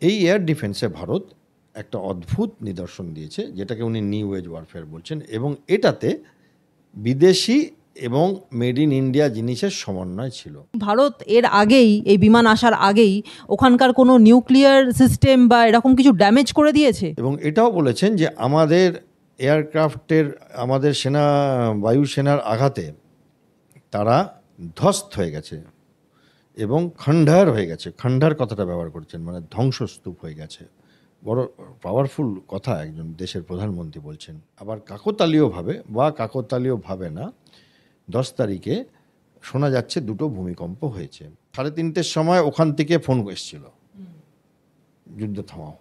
এই এয়ার ডিফেন্সে ভারত একটা অদ্ভুত নিদর্শন দিয়েছে, যেটাকে উনি নিউ এজ ওয়ারফেয়ার বলছেন, এবং এটাতে বিদেশি এবং মেড ইন ইন্ডিয়া জিনিসের সমন্বয় ছিল। ভারত এর আগেই, এই বিমান আসার আগেই ওখানকার কোনো নিউক্লিয়ার সিস্টেম বা এরকম কিছু ড্যামেজ করে দিয়েছে, এবং এটাও বলেছেন যে আমাদের এয়ারক্রাফটের, আমাদের বায়ুসেনার আঘাতে তারা ধ্বস্ত হয়ে গেছে এবং খণ্ডার হয়ে গেছে। খণ্ডার কথাটা ব্যবহার করছেন, মানে ধ্বংসস্তূপ হয়ে গেছে। বড় পাওয়ারফুল কথা একজন দেশের প্রধানমন্ত্রী বলছেন। আবার কাকতালীয়ভাবে না, 10 তারিখে শোনা যাচ্ছে 2টো ভূমিকম্প হয়েছে। 3:30-র সময় ওখান থেকে ফোন এসেছিল, যুদ্ধ থামাও,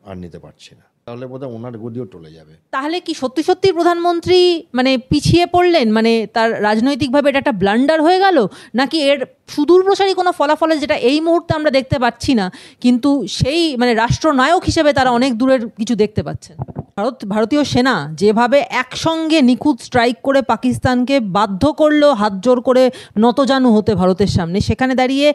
আর নিতে পারছি না। তাহলে বোধহয় ওনার গদিও টলে যাবে। তাহলে কি সত্যি সত্যি প্রধানমন্ত্রী মানে পিছিয়ে পড়লেন, মানে তার রাজনৈতিকভাবে এটা একটা ব্লান্ডার হয়ে গেল, নাকি এর সুদূরপ্রসারী কোনো ফলাফল যেটা এই মুহূর্তে আমরা দেখতে পাচ্ছি না, কিন্তু সেই মানে রাষ্ট্রনায়ক হিসেবে তারা অনেক দূরের কিছু দেখতে পাচ্ছেন? ভারতীয় সেনা যেভাবে একসঙ্গে নিখুঁত স্ট্রাইক করে পাকিস্তানকে বাধ্য করলো হাত জোর করে নতজানু হতে ভারতের সামনে, সেখানে দাঁড়িয়ে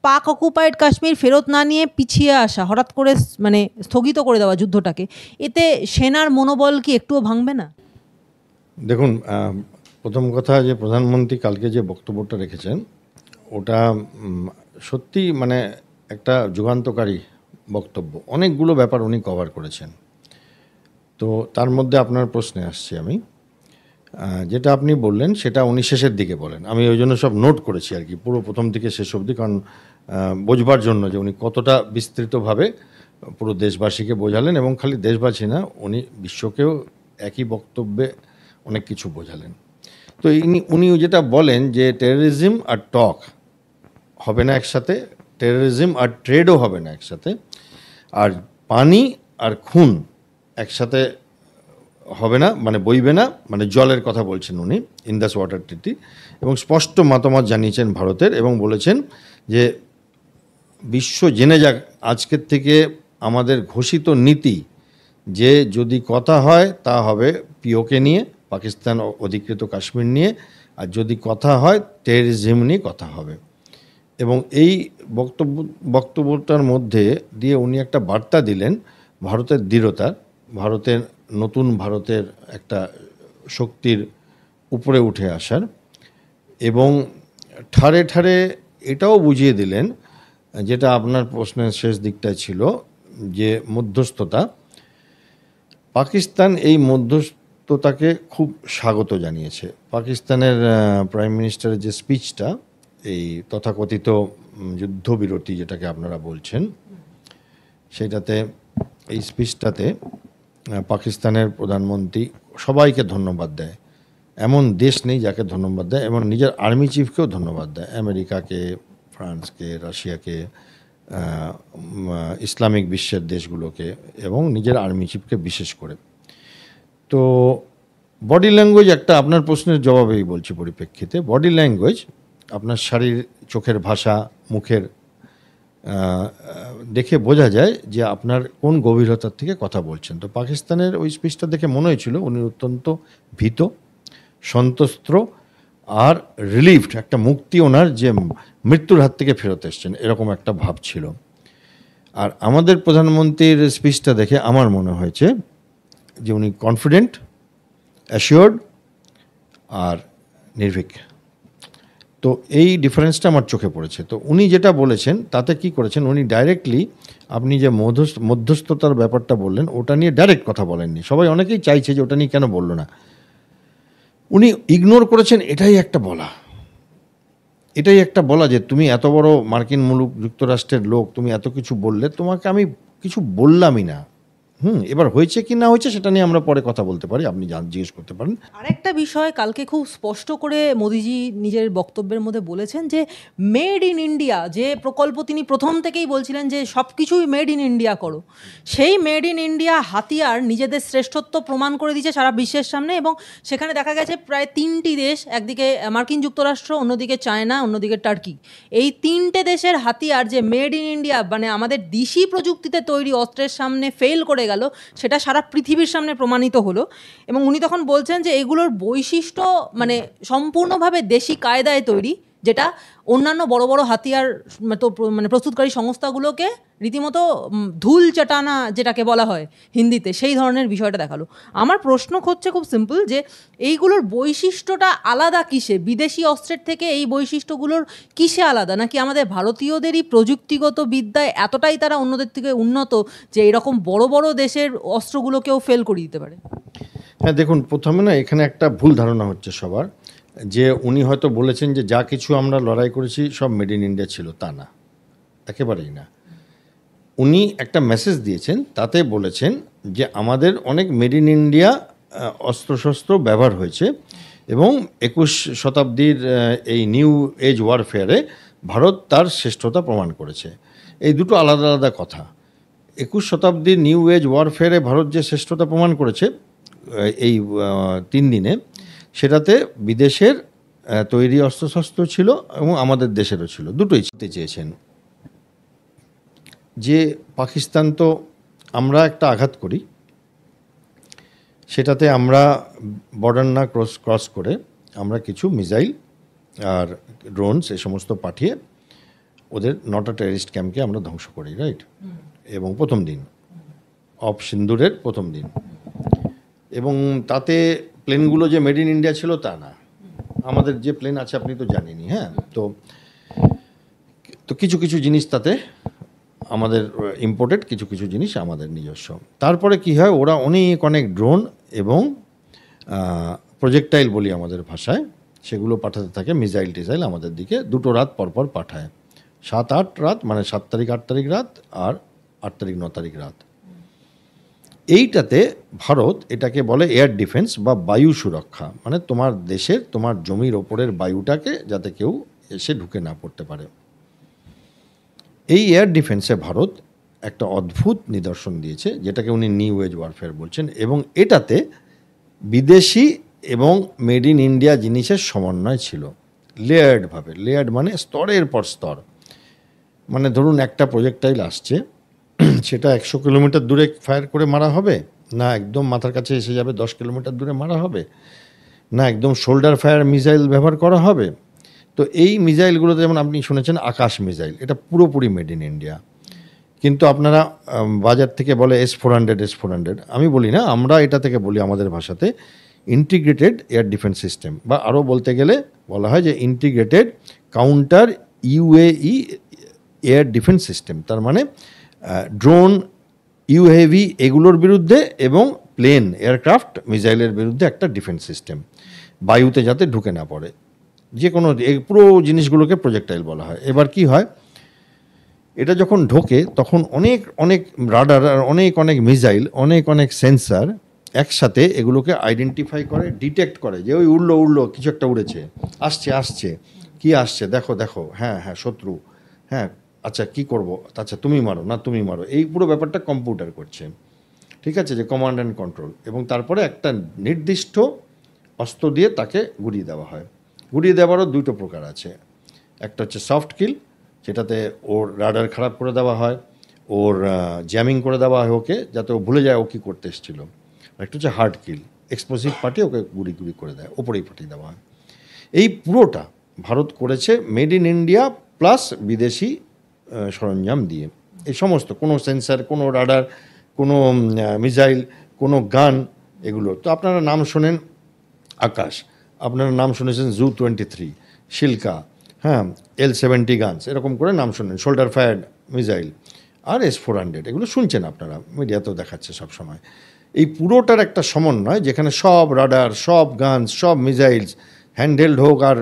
পাক অকুপাইড কাশ্মীর ফেরত না নিয়ে পিছিয়ে আসা, হঠাৎ করে মানে স্থগিত করে দেওয়া যুদ্ধটাকে, এতে সেনার মনোবল কি একটুও ভাঙবে না? দেখুন, প্রথম কথা যে প্রধানমন্ত্রী কালকে যে বক্তব্যটা রেখেছেন, ওটা সত্যি মানে একটা যুগান্তকারী বক্তব্য। অনেকগুলো ব্যাপার উনি কভার করেছেন। তো তার মধ্যে আপনার প্রশ্নে আসছি আমি, যেটা আপনি বললেন সেটা উনি শেষের দিকে বলেন। আমি ওই জন্য সব নোট করেছি আর কি, পুরো প্রথম থেকে শেষ অবধি, কারণ বোঝবার জন্য যে উনি কতটা বিস্তৃতভাবে পুরো দেশবাসীকে বোঝালেন, এবং খালি দেশবাসী না, উনি বিশ্বকেও একই বক্তব্যে অনেক কিছু বোঝালেন। তো উনি যেটা বলেন যে টেররিজম আর টক হবে না একসাথে, টেররিজম আর ট্রেডও হবে না একসাথে, আর পানি আর খুন একসাথে হবে না, মানে বইবে না, মানে জলের কথা বলছেন উনি, ইন্দাস ওয়াটার ট্রিটি, এবং স্পষ্ট মতামত জানিয়েছেন ভারতের, এবং বলেছেন যে বিশ্ব জেনে যাক আজকের থেকে আমাদের ঘোষিত নীতি, যে যদি কথা হয় তা হবে পিওকে নিয়ে, পাকিস্তান অধিকৃত কাশ্মীর নিয়ে, আর যদি কথা হয় টেররিজম নিয়ে কথা হবে। এবং এই বক্তব্যটার মধ্যে দিয়ে উনি একটা বার্তা দিলেন ভারতের দৃঢ়তার, নতুন ভারতের একটা শক্তির উপরে উঠে আসার, এবং ঠারে ঠারে এটাও বুঝিয়ে দিলেন, যেটা আপনার প্রশ্নের শেষ দিকটায় ছিল, যে মধ্যস্থতা, পাকিস্তান এই মধ্যস্থতাকে খুব স্বাগত জানিয়েছে। পাকিস্তানের প্রাইম মিনিস্টারের যে স্পিচটা, এই তথাকথিত যুদ্ধবিরতি যেটাকে আপনারা বলছেন, সেটাতে, এই স্পিচটাতে পাকিস্তানের প্রধানমন্ত্রী সবাইকে ধন্যবাদ দেয়। এমন দেশ নেই যাকে ধন্যবাদ দেয়, এবং নিজের আর্মি চিফকেও ধন্যবাদ দেয়, আমেরিকাকে, ফ্রান্সকে, রাশিয়াকে, ইসলামিক বিশ্বের দেশগুলোকে, এবং নিজের আর্মি চিফকে বিশেষ করে। তো বডি ল্যাঙ্গুয়েজ, একটা আপনার প্রশ্নের জবাবেই বলছি পরিপ্রেক্ষিতে, বডি ল্যাঙ্গুয়েজ, আপনার শারীর, চোখের ভাষা, মুখের দেখে বোঝা যায় যে আপনার কোন গভীরতার থেকে কথা বলছেন। তো পাকিস্তানের ওই স্পিচটা দেখে মনে হয়েছিল উনি অত্যন্ত ভীত, সন্ত্রস্ত আর রিলিফড, একটা মুক্তি, ওনার যে মৃত্যুর হাত থেকে ফেরত এসছেন, এরকম একটা ভাব ছিল। আর আমাদের প্রধানমন্ত্রীর স্পিচটা দেখে আমার মনে হয়েছে যে উনি কনফিডেন্ট, অ্যাসিওর্ড আর নির্ভীক। তো এই ডিফারেন্সটা আমার চোখে পড়েছে। তো উনি যেটা বলেছেন তাতে কি করেছেন, উনি ডাইরেক্টলি, আপনি যে মধ্যস্থতার ব্যাপারটা বললেন, ওটা নিয়ে ডাইরেক্ট কথা বলেননি। সবাই অনেকেই চাইছে যে ওটা নিয়ে কেন বললো না, উনি ইগনোর করেছেন। এটাই একটা বলা যে তুমি এত বড় মার্কিন মুলুক, যুক্তরাষ্ট্রের লোক, তুমি এত কিছু বললে, তোমাকে আমি কিছু বললামই না। এবার হয়েছে কি না হয়েছে সেটা নিয়ে আমরা পরে কথা বলতে পারি, আপনি জিজ্ঞেস করতে পারেন। আরেকটা বিষয় কালকে খুব স্পষ্ট করে মোদিজি নিজের বক্তব্যের মধ্যে বলেছেন যে মেড ইন ইন্ডিয়া যে প্রকল্প, তিনি প্রথম থেকেই বলছিলেন যে সব কিছুই মেড ইন ইন্ডিয়া করো, সেই মেড ইন ইন্ডিয়া হাতিয়ার নিজেদের শ্রেষ্ঠত্ব প্রমাণ করে দিয়েছে সারা বিশ্বের সামনে। এবং সেখানে দেখা গেছে প্রায় 3টি দেশ, একদিকে মার্কিন যুক্তরাষ্ট্র, অন্যদিকে চায়না, অন্যদিকে টার্কি, এই 3টে দেশের হাতিয়ার যে মেড ইন ইন্ডিয়া, মানে আমাদের দেশি প্রযুক্তিতে তৈরি অস্ত্রের সামনে ফেল করে গেল, সেটা সারা পৃথিবীর সামনে প্রমাণিত হলো। এবং উনি তখন বলছেন যে এগুলোর বৈশিষ্ট্য মানে সম্পূর্ণভাবে দেশি কায়দায় তৈরি, যেটা অন্যান্য বড় বড় হাতিয়ার মানে প্রস্তুতকারী সংস্থাগুলোকে রীতিমতো ধুল চাটানা যেটাকে বলা হয় হিন্দিতে, সেই ধরনের বিষয়টা দেখালো। আমার প্রশ্ন হচ্ছে খুব সিম্পল, যে এইগুলোর বৈশিষ্ট্যটা আলাদা কিসে? বিদেশি অস্ত্রের থেকে এই বৈশিষ্ট্যগুলোর কিসে আলাদা? নাকি আমাদের ভারতীয়দেরই প্রযুক্তিগত বিদ্যায় এতটাই তারা অন্যদের থেকে উন্নত যে এরকম বড় বড় দেশের অস্ত্রগুলোকেও ফেল করে দিতে পারে? হ্যাঁ, দেখুন, প্রথমে না এখানে একটা ভুল ধারণা হচ্ছে সবার, যে উনি হয়তো বলেছেন যে যা কিছু আমরা লড়াই করেছি সব মেড ইন ইন্ডিয়া ছিল। তা না, একেবারেই না। উনি একটা মেসেজ দিয়েছেন, তাতে বলেছেন যে আমাদের অনেক মেড ইন ইন্ডিয়া অস্ত্রশস্ত্র ব্যবহার হয়েছে, এবং 21 শতাব্দীর এই নিউ এজ ওয়ারফেয়ারে ভারত তার শ্রেষ্ঠতা প্রমাণ করেছে। এই দুটো আলাদা আলাদা কথা। 21 শতাব্দীর নিউ এজ ওয়ারফেয়ারে ভারত যে শ্রেষ্ঠতা প্রমাণ করেছে এই 3 দিনে, সেটাতে বিদেশের তৈরি অস্ত্রশস্ত্র ছিল এবং আমাদের দেশেরও ছিল, দুটোই চেয়েছেন। যে পাকিস্তান তো আমরা একটা আঘাত করি, সেটাতে আমরা বর্ডার না ক্রস করে আমরা কিছু মিসাইল আর ড্রোনস এই সমস্ত পাঠিয়ে ওদের 9টা টেররিস্ট ক্যাম্পকে আমরা ধ্বংস করি, রাইট? এবং প্রথম দিন অফ সিন্দুরের প্রথম দিন, এবং তাতে প্লেনগুলো যে মেড ইন ইন্ডিয়া ছিল তা না। আমাদের যে প্লেন আছে আপনি তো জানেনই। হ্যাঁ, তো কিছু কিছু জিনিস তাতে আমাদের ইম্পোর্টেড, কিছু কিছু জিনিস আমাদের নিজস্ব। তারপরে কি হয়, ওরা অনেক ড্রোন এবং প্রজেক্টাইল বলি আমাদের ভাষায়, সেগুলো পাঠাতে থাকে, মিসাইল টিসাইল আমাদের দিকে 2 রাত পরপর পাঠায়। 7-8 রাত, মানে 7 তারিখ 8 তারিখ রাত, আর 8 তারিখ 9 তারিখ রাত। এইটাতে ভারত এটাকে বলে এয়ার ডিফেন্স বা বায়ু সুরক্ষা, মানে তোমার দেশের, তোমার জমির ওপরের বায়ুটাকে যাতে কেউ এসে ঢুকে না পড়তে পারে। এই এয়ার ডিফেন্সে ভারত একটা অদ্ভুত নিদর্শন দিয়েছে, যেটাকে উনি নিউ এজ ওয়ারফেয়ার বলছেন, এবং এটাতে বিদেশি এবং মেড ইন ইন্ডিয়া জিনিসের সমন্বয় ছিল লেয়ার্ডভাবে। লেয়ার্ড মানে স্তরের পর স্তর। মানে ধরুন একটা প্রজেক্টাইল আসছে, সেটা 100 কিলোমিটার দূরে ফায়ার করে মারা হবে, না একদম মাথার কাছে এসে যাবে 10 কিলোমিটার দূরে মারা হবে, না একদম শোল্ডার ফায়ার মিসাইল ব্যবহার করা হবে। তো এই মিসাইলগুলোতে যেমন আপনি শুনেছেন আকাশ মিসাইল, এটা পুরোপুরি মেড ইন ইন্ডিয়া। কিন্তু আপনারা বাজার থেকে বলে S-400। আমি বলি না, আমরা এটা থেকে বলি আমাদের ভাষাতে ইন্টিগ্রেটেড এয়ার ডিফেন্স সিস্টেম, বা আরও বলতে গেলে বলা হয় যে integrated counter UAE air defence system. তার মানে ড্রোন, UAV এগুলোর বিরুদ্ধে এবং প্লেন, এয়ারক্রাফট, মিসাইলের বিরুদ্ধে একটা ডিফেন্স সিস্টেম, বায়ুতে যাতে ঢুকে না পড়ে। যে কোনো পুরো জিনিসগুলোকে প্রজেক্টাইল বলা হয়। এবার কি হয়, এটা যখন ঢোকে তখন অনেক রাডার আর অনেক মিসাইল, অনেক সেন্সার একসাথে এগুলোকে আইডেন্টিফাই করে, ডিটেক্ট করে যে ওই উড়লো কিছু একটা উড়েছে, আসছে কি আসছে, দেখো, হ্যাঁ শত্রু, হ্যাঁ আচ্ছা কি করব, আচ্ছা তুমি মারো। এই পুরো ব্যাপারটা কম্পিউটার করছে, ঠিক আছে, যে কমান্ড অ্যান্ড কন্ট্রোল। এবং তারপরে একটা নির্দিষ্ট অস্ত্র দিয়ে তাকে গুড়িয়ে দেওয়া হয়। গুড়িয়ে দেওয়ারও 2টো প্রকার আছে। একটা হচ্ছে সফট কিল, যেটাতে ওর রাডার খারাপ করে দেওয়া হয়, ওর জ্যামিং করে দেওয়া হয় ওকে, যাতে ও ভুলে যায় ও কী করতে এসেছিলো। একটা হচ্ছে হার্ড কিল, এক্সপ্লোসিভ পাঠিয়ে ওকে গুড়ি করে দেয়, ওপরেই পাঠিয়ে দেওয়া হয়। এই পুরোটা ভারত করেছে মেড ইন ইন্ডিয়া প্লাস বিদেশি সরঞ্জাম দিয়ে। এই সমস্ত, কোনো সেন্সার, কোনো রাডার, কোনো মিসাইল, কোনো গান, এগুলো তো আপনারা নাম শোনেন আকাশ, আপনারা নাম শুনেছেন Zu-23, শিলকা, হ্যাঁ, L-70 গানস, এরকম করে নাম শোনেন, শোল্ডার ফায়ার্ড মিসাইল, আর S-400, এগুলো শুনছেন আপনারা, মিডিয়াতেও দেখাচ্ছে সব সময়। এই পুরোটার একটা সমন্বয়, যেখানে সব রাডার, সব গানস, সব মিসাইলস, হ্যান্ডহেল্ড হোক আর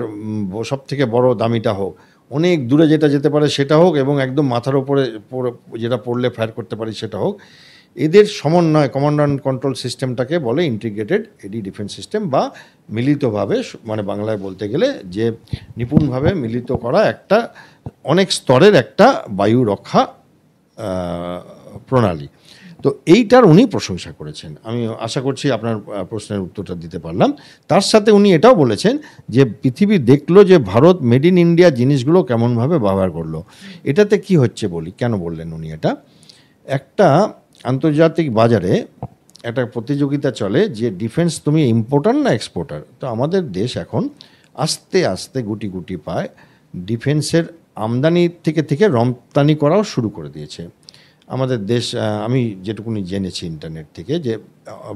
সব থেকে বড় দামিটা হোক, অনেক দূরে যেটা যেতে পারে সেটা হোক, এবং একদম মাথার ওপরে যেটা পড়লে ফায়ার করতে পারি সেটা হোক, এদের সমন্বয় কমান্ড অ্যান্ড কন্ট্রোল সিস্টেমটাকে বলে ইন্টিগ্রেটেড এডি ডিফেন্স সিস্টেম, বা মিলিতভাবে, মানে বাংলায় বলতে গেলে যে নিপুণভাবে মিলিত করা একটা অনেক স্তরের একটা বায়ু রক্ষা প্রণালী। তো এইটার উনি প্রশংসা করেছেন। আমি আশা করছি আপনার প্রশ্নের উত্তরটা দিতে পারলাম। তার সাথে উনি এটাও বলেছেন যে পৃথিবী দেখলো যে ভারত মেড ইন ইন্ডিয়া জিনিসগুলো কেমনভাবে ব্যবহার করলো। এটাতে কি হচ্ছে বলি, কেন বললেন উনি এটা? একটা আন্তর্জাতিক বাজারে একটা প্রতিযোগিতা চলে যে ডিফেন্স তুমি ইম্পোর্টার না এক্সপোর্টার। তো আমাদের দেশ এখন আস্তে আস্তে গুটি গুটি পায় ডিফেন্সের আমদানি থেকে রপ্তানি করাও শুরু করে দিয়েছে আমাদের দেশ। আমি যেটুকুনি জেনেছি ইন্টারনেট থেকে যে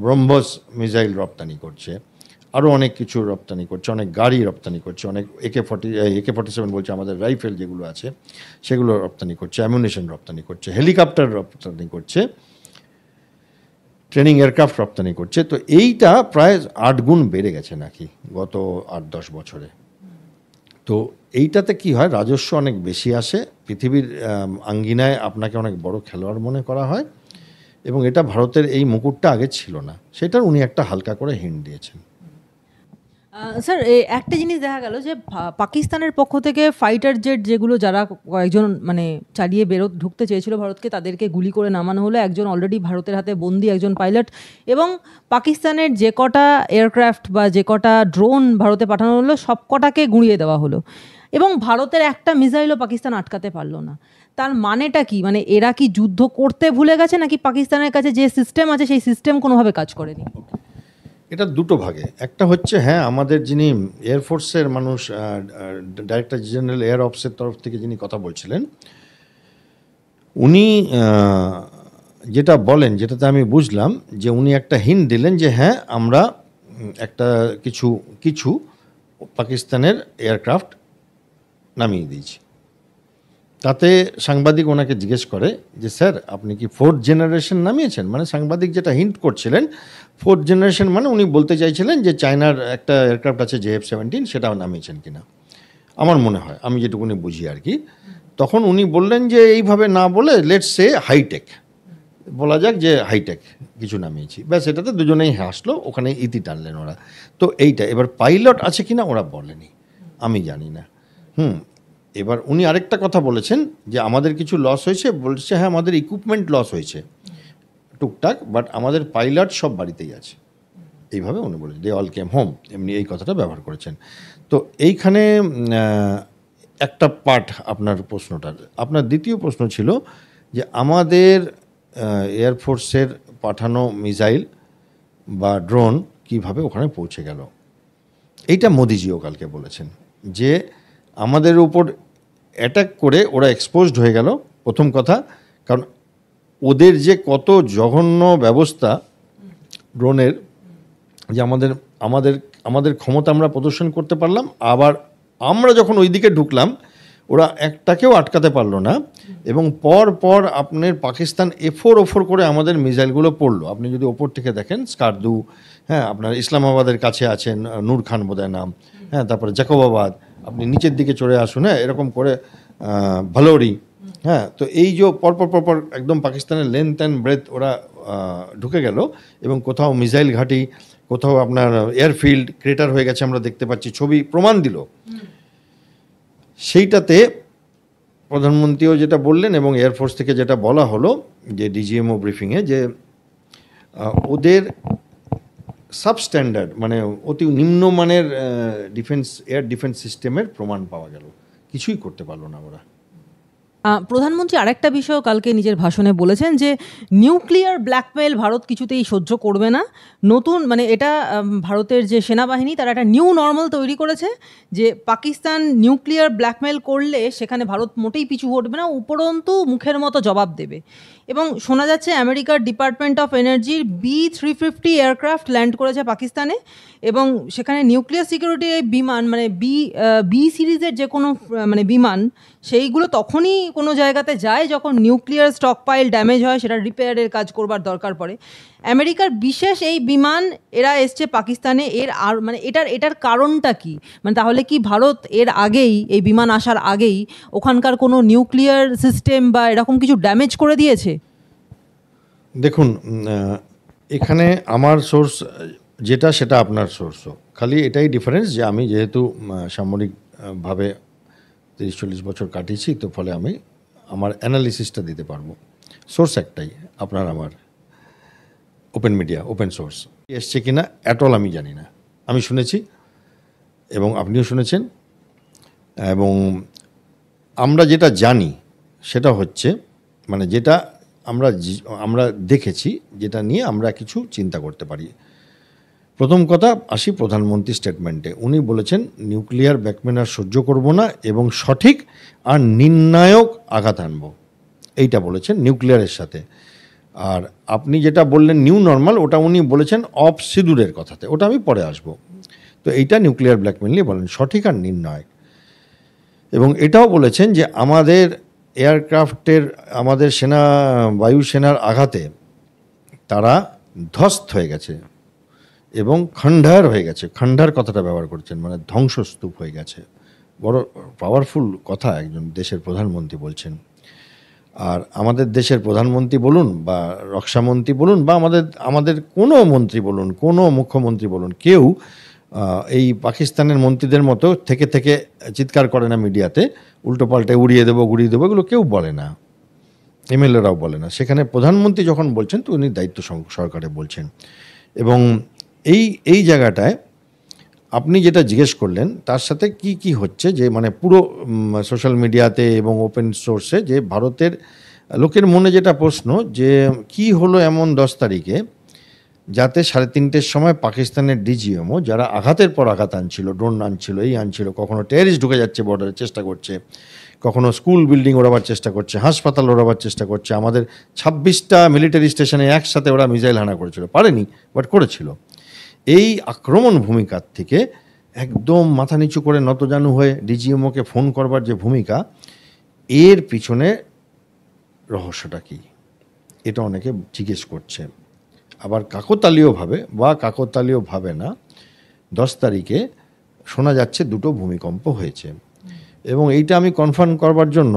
ব্রহ্মস মিসাইল রপ্তানি করছে, আরও অনেক কিছু রপ্তানি করছে, অনেক গাড়ি রপ্তানি করছে, অনেক AK-47 বলছে আমাদের রাইফেল যেগুলো আছে সেগুলো রপ্তানি করছে, অ্যামুনিশন রপ্তানি করছে, হেলিকপ্টার রপ্তানি করছে, ট্রেনিং এয়ারক্রাফট রপ্তানি করছে। তো এইটা প্রায় 8 গুণ বেড়ে গেছে নাকি গত 8-10 বছরে। তো এইটাতে কি হয়, রাজস্ব অনেক বেশি আসে, পৃথিবীর আঙ্গিনায় আপনাকে অনেক বড় খেলোয়াড় মনে করা হয়, এবং এটা ভারতের এই মুকুটটা আগে ছিল না, সেটার উনি একটা হালকা করে হিন্ট দিয়েছেন। স্যার একটা জিনিস দেখা গেল যে পাকিস্তানের পক্ষ থেকে ফাইটার জেট যেগুলো যারা কয়েকজন মানে চালিয়ে ঢুকতে চেয়েছিল ভারতকে, তাদেরকে গুলি করে নামানো হলো। একজন অলরেডি ভারতের হাতে বন্দি, একজন পাইলট, এবং পাকিস্তানের যে কটা এয়ারক্রাফট বা যে কটা ড্রোন ভারতে পাঠানো হলো সব কটাকে গুঁড়িয়ে দেওয়া হলো, এবং ভারতের একটা মিসাইলও পাকিস্তান আটকাতে পারলো না। তার মানেটা কি? মানে এরা কি যুদ্ধ করতে ভুলে গেছে, নাকি পাকিস্তানের কাছে যে সিস্টেম আছে সেই সিস্টেম কোনোভাবে কাজ করেনি? এটা দুটো ভাগে। একটা হচ্ছে হ্যাঁ, আমাদের যিনি এয়ারফোর্সের মানুষ, ডাইরেক্টর জেনারেল এয়ার অফিসের তরফ থেকে যিনি কথা বলছিলেন, উনি যেটা বলেন, যেটাতে আমি বুঝলাম যে উনি একটা হিন্ট দিলেন যে হ্যাঁ, আমরা একটা কিছু পাকিস্তানের এয়ারক্রাফট নামিয়ে দিয়েছি। তাতে সাংবাদিক ওনাকে জিজ্ঞেস করে যে স্যার আপনি কি 4th জেনারেশন নামিয়েছেন? মানে সাংবাদিক যেটা হিন্ট করছিলেন 4th জেনারেশন, মানে উনি বলতে চাইছিলেন যে চায়নার একটা এয়ারক্রাফট আছে JF-17, সেটাও নামিয়েছেন কিনা, আমার মনে হয়, আমি যেটুকুনি বুঝি আর কি। তখন উনি বললেন যে এইভাবে না বলে লেটস সে হাইটেক, বলা যাক যে হাইটেক কিছু নামিয়েছি, ব্যাস। এটাতে দুজনেই হাসলো, ওখানে ইতি টানলেন ওরা। তো এইটা এবার পাইলট আছে কিনা ওরা বলেনি, আমি জানি না। এবার উনি আরেকটা কথা বলেছেন যে আমাদের কিছু লস হয়েছে, বলছে হ্যাঁ আমাদের ইকুইপমেন্ট লস হয়েছে টুকটাক, বাট আমাদের পাইলট সব বাড়িতেই আছে, এইভাবে উনি বলেছেন, দে অল কেম হোম, এমনি এই কথাটা ব্যবহার করেছেন। তো এইখানে একটা পার্ট আপনার প্রশ্নটার। আপনার দ্বিতীয় প্রশ্ন ছিল যে আমাদের এয়ারফোর্সের পাঠানো মিসাইল বা ড্রোন কিভাবে ওখানে পৌঁছে গেল। এইটা মোদিজিও কালকে বলেছেন যে আমাদের উপর অ্যাটাক করে ওরা এক্সপোজড হয়ে গেল, প্রথম কথা। কারণ ওদের যে কত জঘন্য ব্যবস্থা ড্রোনের, যে আমাদের ক্ষমতা আমরা প্রদর্শন করতে পারলাম, আবার আমরা যখন ওই দিকে ঢুকলাম ওরা একটাকেও আটকাতে পারলো না, এবং পর আপনার পাকিস্তান ওফর করে আমাদের মিসাইলগুলো পড়লো। আপনি যদি ওপর থেকে দেখেন স্কারদু, হ্যাঁ আপনার ইসলামাবাদের কাছে আছেন নূর খান বোধহয় নাম, হ্যাঁ তারপরে জাকোবাবাদ, আপনি নিচের দিকে চড়ে আসুন, হ্যাঁ এরকম করে ভালোরি, হ্যাঁ। তো এই যে পরপর একদম পাকিস্তানের লেন্থ অ্যান্ড ব্রেথ ওরা ঢুকে গেল, এবং কোথাও মিসাইল ঘাঁটি, কোথাও আপনার এয়ারফিল্ড ক্রেটার হয়ে গেছে, আমরা দেখতে পাচ্ছি, ছবি প্রমাণ দিল। সেইটাতে প্রধানমন্ত্রীও যেটা বললেন এবং এয়ারফোর্স থেকে যেটা বলা হলো যে ডিজিএমও ব্রিফিংয়ে, যে ওদের সাবস্ট্যান্ডার্ড মানে অতি নিম্নমানের এয়ার ডিফেন্স সিস্টেমের প্রমাণ পাওয়া গেল, কিছুই করতে পারলো না ওরা। প্রধানমন্ত্রী আরেকটা বিষয় কালকে নিজের ভাষণে বলেছেন যে নিউক্লিয়ার ব্ল্যাকমেল ভারত কিছুতেই সহ্য করবে না। নতুন মানে এটা ভারতের যে সেনাবাহিনী তারা একটা নিউ নর্মাল তৈরি করেছে, যে পাকিস্তান নিউক্লিয়ার ব্ল্যাকমেল করলে সেখানে ভারত মোটেই পিছু হটবে না, উপরন্তু মুখের মতো জবাব দেবে। এবং শোনা যাচ্ছে আমেরিকার ডিপার্টমেন্ট অফ এনার্জির B-350 এয়ারক্রাফট ল্যান্ড করেছে পাকিস্তানে, এবং সেখানে নিউক্লিয়ার সিকিউরিটির এই বিমান মানে বি সিরিজের যে কোনো মানে বিমান, সেইগুলো তখনই কোনো জায়গাতে যায় যখন নিউক্লিয়ার স্টক পাইল ড্যামেজ হয়, সেটা রিপেয়ারের কাজ করবার দরকার পড়ে। আমেরিকার বিশেষ এই বিমান এরা এসছে পাকিস্তানে, আর মানে এটার কারণটা কি? মানে তাহলে কি ভারত এর আগেই, এই বিমান আসার আগেই ওখানকার কোনো নিউক্লিয়ার সিস্টেম বা এরকম কিছু ড্যামেজ করে দিয়েছে? দেখুন, এখানে আমার সোর্স যেটা, সেটা আপনার সোর্সও, খালি এটাই ডিফারেন্স যে আমি যেহেতু সামরিকভাবে 30-40 বছর কাটিয়েছি, তো ফলে আমি আমার অ্যানালিসিসটা দিতে পারবো। সোর্স একটাই, আপনার আমার ওপেন মিডিয়া, ওপেন সোর্স। এসছে কিনা অ্যাটল আমি জানি না, আমি শুনেছি এবং আপনিও শুনেছেন। এবং আমরা যেটা জানি সেটা হচ্ছে মানে যেটা আমরা দেখেছি, যেটা নিয়ে আমরা কিছু চিন্তা করতে পারি। প্রথম কথা আসি প্রধানমন্ত্রী স্টেটমেন্টে। উনি বলেছেন নিউক্লিয়ার ব্ল্যাকমেল আর সহ্য করব না এবং সঠিক আর নির্ণায়ক আঘাত আনব, এইটা বলেছেন নিউক্লিয়ারের সাথে। আর আপনি যেটা বললেন নিউ নর্মাল, ওটা উনি বলেছেন অফ সিঁদুরের কথাতে, ওটা আমি পরে আসব। তো এইটা নিউক্লিয়ার ব্ল্যাকমেল নিয়ে বলেন সঠিক আর নির্ণায়ক। এবং এটাও বলেছেন যে আমাদের এয়ারক্রাফটের, আমাদের বায়ুসেনার আঘাতে তারা ধ্বস্ত হয়ে গেছে এবং খণ্ডার হয়ে গেছে। খণ্ডার কথাটা ব্যবহার করছেন, মানে ধ্বংসস্তূপ হয়ে গেছে। বড় পাওয়ারফুল কথা একজন দেশের প্রধানমন্ত্রী বলছেন। আর আমাদের দেশের প্রধানমন্ত্রী বলুন বা রক্ষামন্ত্রী বলুন বা আমাদের কোনো মন্ত্রী বলুন, কোনো মুখ্যমন্ত্রী বলুন, কেউ এই পাকিস্তানের মন্ত্রীদের মতো থেকে থেকে চিৎকার করে না মিডিয়াতে, উল্টো পাল্টে উড়িয়ে দেবো গুড়িয়ে দেবো, এগুলো কেউ বলে না, এমএলএরাও বলে না। সেখানে প্রধানমন্ত্রী যখন বলছেন তো উনি দায়িত্ব সরকারে বলছেন। এবং এই জায়গাটায় আপনি যেটা জিজ্ঞেস করলেন তার সাথে কি কি হচ্ছে, যে মানে পুরো সোশ্যাল মিডিয়াতে এবং ওপেন সোর্সে, যে ভারতের লোকের মনে যেটা প্রশ্ন যে কি হলো এমন 10 তারিখে যাতে 3:30-র সময় পাকিস্তানের ডিজিএমও, যারা আঘাতের পর আঘাত আনছিল, ড্রোন আনছিল, এই আনছিল, কখনো টেররিস্ট ঢুকে যাচ্ছে বর্ডারে চেষ্টা করছে, কখনো স্কুল বিল্ডিং ওড়াবার চেষ্টা করছে, হাসপাতাল ওড়াবার চেষ্টা করছে, আমাদের 26টা মিলিটারি স্টেশনে একসাথে ওরা মিসাইল হানা করেছিল, পারেনি বাট করেছিল। এই আক্রমণ ভূমিকার থেকে একদম মাথা নিচু করে নতজানু হয়ে ডিজিএমওকে ফোন করবার যে ভূমিকা, এর পিছনে রহস্যটা কি, এটা অনেকে জিজ্ঞেস করছে। আবার কাকতালীয়ভাবে বা কাকতালীয়ভাবে না, 10 তারিখে শোনা যাচ্ছে 2টো ভূমিকম্প হয়েছে। এবং এইটা আমি কনফার্ম করবার জন্য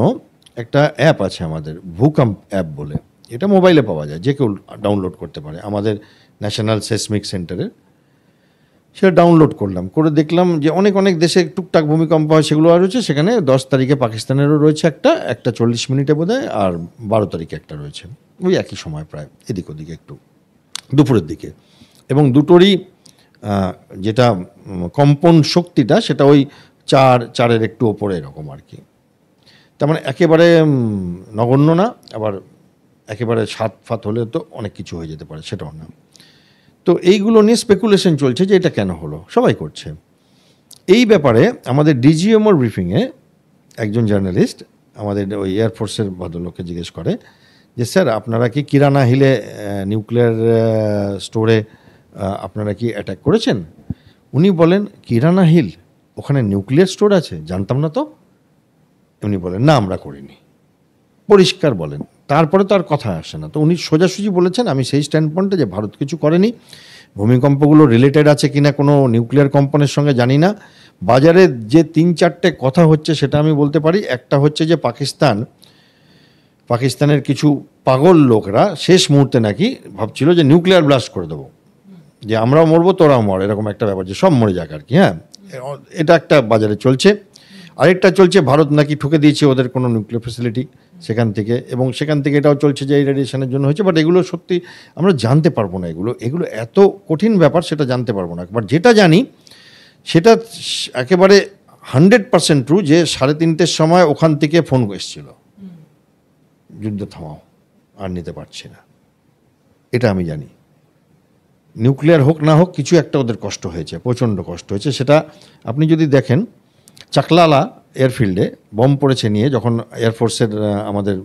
একটা অ্যাপ আছে আমাদের, ভূকম্প অ্যাপ বলে, এটা মোবাইলে পাওয়া যায়, যে কেউ ডাউনলোড করতে পারে, আমাদের ন্যাশনাল সেসমিক সেন্টারের। সেটা ডাউনলোড করলাম, করে দেখলাম যে অনেক দেশে টুকটাক ভূমিকম্প হয়, সেগুলো আর রয়েছে। সেখানে 10 তারিখে পাকিস্তানেরও রয়েছে একটা 40 মিনিটে বোধহয়, আর 12 তারিখে একটা রয়েছে, ওই একই সময় প্রায়, এদিক ওদিকে একটু দুপুরের দিকে। এবং দুটোরই যেটা কম্পন শক্তিটা সেটা ওই 4-4-এর একটু ওপরে এরকম আর কি। তার মানে একেবারে নগণ্য না, আবার একেবারে 7 হলে তো অনেক কিছু হয়ে যেতে পারে, সেটাও না। তো এইগুলো নিয়ে স্পেকুলেশন চলছে যে এটা কেন হলো, সবাই করছে। এই ব্যাপারে আমাদের ডিজিএমওর ব্রিফিংয়ে একজন জার্নালিস্ট আমাদের ওই এয়ারফোর্সের ভদ্রলোককে জিজ্ঞেস করে যে স্যার আপনারা কি কিরানা হিলে নিউক্লিয়ার স্টোরে আপনারা কি অ্যাটাক করেছেন? উনি বলেন কিরানা হিল, ওখানে নিউক্লিয়ার স্টোর আছে, জানতাম না তো। উনি বলেন না আমরা করিনি, পরিষ্কার বলেন। তারপরে তো আর কথা আসে না। তো উনি সোজাসুজি বলেছেন আমি সেই স্ট্যান্ড পয়েন্টে যে ভারত কিছু করেনি, ভূমিকম্পগুলো রিলেটেড আছে কিনা কোনো নিউক্লিয়ার কোম্পানির সঙ্গে জানি না। বাজারে যে 3-4টে কথা হচ্ছে সেটা আমি বলতে পারি। একটা হচ্ছে যে পাকিস্তানের কিছু পাগল লোকরা শেষ মুহূর্তে নাকি ভাবছিল যে নিউক্লিয়ার ব্লাস্ট করে দেবো, যে আমরাও মরবো তোরাও মর, এরকম একটা ব্যাপার, যে সব মরে যাক আর কি। হ্যাঁ, এটা একটা বাজারে চলছে। আরেকটা চলছে ভারত নাকি ঠুকে দিয়েছে ওদের কোনো নিউক্লিয়ার ফ্যাসিলিটি সেখান থেকে, এবং সেখান থেকে এটাও চলছে যে এই রেডিয়েশনের জন্য হয়েছে। বাট এগুলো সত্যি আমরা জানতে পারবো না, এগুলো এত কঠিন ব্যাপার, সেটা জানতে পারবো না। বাট যেটা জানি সেটা একেবারে 100% ট্রু যে 3:30-র সময় ওখান থেকে ফোন এসেছিল যুদ্ধ থামাও, আর নিতে পারছি না, এটা আমি জানি। নিউক্লিয়ার হোক না হোক কিছু একটা ওদের কষ্ট হয়েছে, প্রচণ্ড কষ্ট হয়েছে। সেটা আপনি যদি দেখেন চাকলালা এয়ারফিল্ডে বম পড়েছে নিয়ে, যখন আমাদের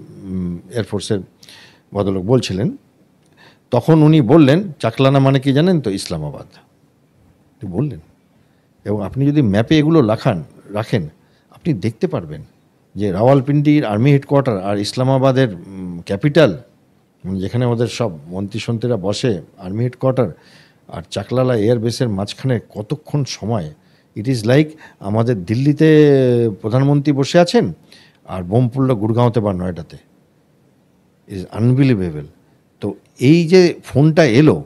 এয়ারফোর্সের ভদ্রলোক বলছিলেন, তখন উনি বললেন চাকলানা মানে কি জানেন তো, ইসলামাবাদ বললেন। এবং আপনি যদি ম্যাপে এগুলো রাখেন আপনি দেখতে পারবেন যে রাওয়ালপিন্ডির আর্মি হেডকোয়ার্টার আর ইসলামাবাদের ক্যাপিটাল, যেখানে ওদের সব মন্ত্রীরা বসে, আর্মি হেডকোয়ার্টার আর চাকলালা এয়ারবেসের মাঝখানে কতক্ষণ সময়। ইট ইজ লাইক আমাদের দিল্লিতে প্রধানমন্ত্রী বসে আছেন আর বোম পড়ল গুড়গাঁওতে বা নয়ডাতে। Is unbelievable. তো এই যে ফোনটা এলো,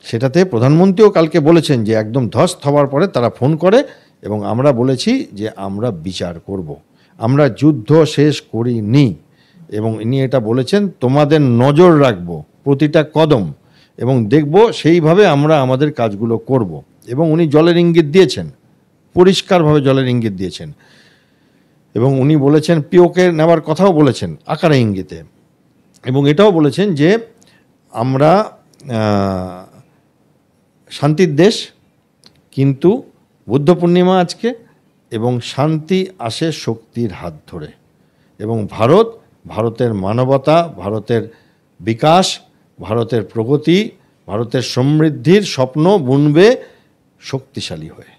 সেটাতে প্রধানমন্ত্রীও কালকে বলেছেন যে একদম ধ্বস্ত হওয়ার পরে তারা ফোন করে, এবং আমরা বলেছি যে আমরা বিচার করব, আমরা যুদ্ধ শেষ করিনি। এবং ইনি এটা বলেছেন তোমাদের নজর রাখবো প্রতিটা কদম, এবং দেখব সেইভাবে আমরা আমাদের কাজগুলো করব। এবং উনি জলের ইঙ্গিত দিয়েছেন, পরিষ্কারভাবে জলের ইঙ্গিত দিয়েছেন। এবং উনি বলেছেন পিওকে নেওয়ার কথাও বলেছেন আকারে ইঙ্গিতে। এবং এটাও বলেছেন যে আমরা শান্তির দেশ, কিন্তু বুদ্ধ পূর্ণিমা আজকে, এবং শান্তি আসে শক্তির হাত ধরে। এবং ভারতের মানবতা, ভারতের বিকাশ, ভারতের প্রগতি, ভারতের সমৃদ্ধির স্বপ্ন বুনবে শক্তিশালী হয়ে।